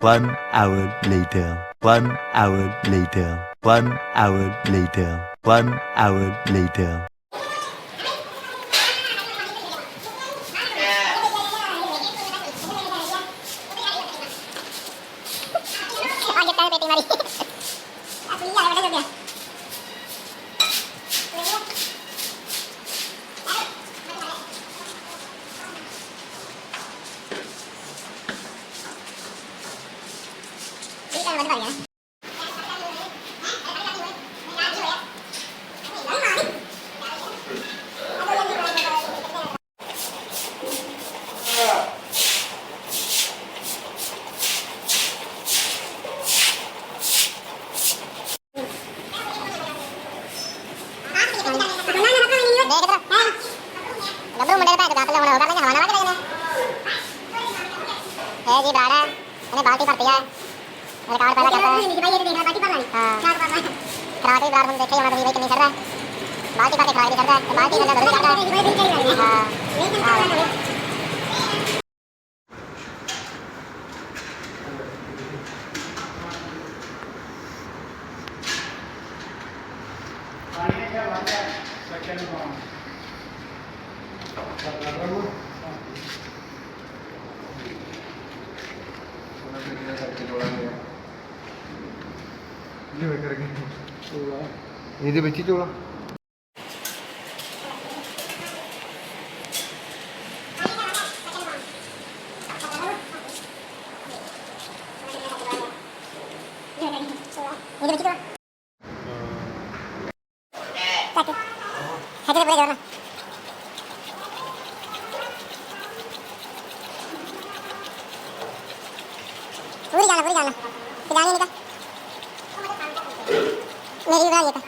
1 hour later. 1 hour later. 1 hour later. 1 hour later. जी broad है मैंने बाल्टी भरती है मेरे कार्ड पैदा करता है भाई ये देख रहा बाल्टी भर रहा है हां खराटे ब्राड हम देखे हमारा भाई कितनी कर रहा है बाल्टी भर के खराटे करता है बाल्टी में अंदर करता है हां पानी क्या बात है सेकंड राउंड ਇਹਦੇ ਵਿੱਚ ਹੀ ਚੋਲਾ पूरी जाना जाने नहीं का मेरी उड़ा लेता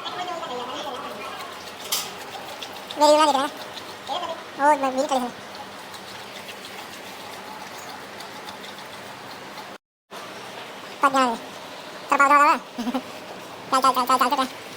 मेरी उड़ा लेता और मैं भी करी पक जाने चल चल चल चल चल चल